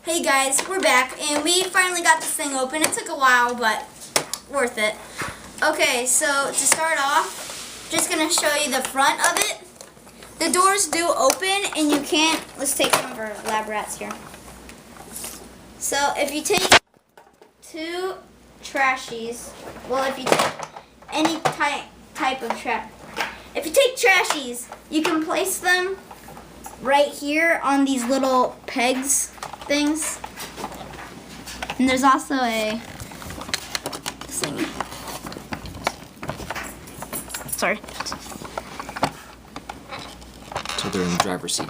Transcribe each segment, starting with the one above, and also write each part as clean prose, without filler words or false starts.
Hey guys, we're back and we finally got this thing open. It took a while, but worth it. Okay, so to start off, just gonna show you the front of it. The doors do open and you can't, let's take some of our lab rats here. So if you take two Trashies, well if you take any type of if you take Trashies, you can place them right here on these little pegs things. And there's also a thingy. Sorry. So they're in the driver's seat.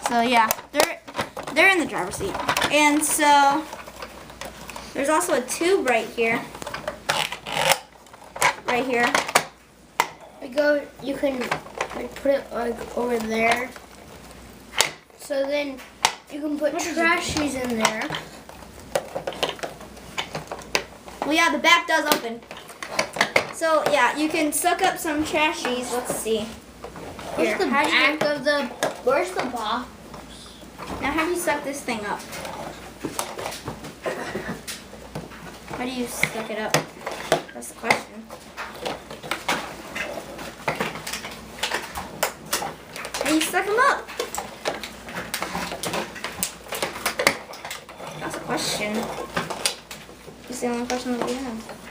So yeah, they're in the driver's seat. And so there's also a tube right here. Right here. You can put it like over there. So then you can put Trashies in there. Well, yeah, the back does open. So yeah, you can suck up some Trashies. Let's see. Where's the back of the? Where's the box? Now, how do you suck this thing up? How do you suck it up? That's the question. How do you suck them up? That's a question. It's the only question that we have.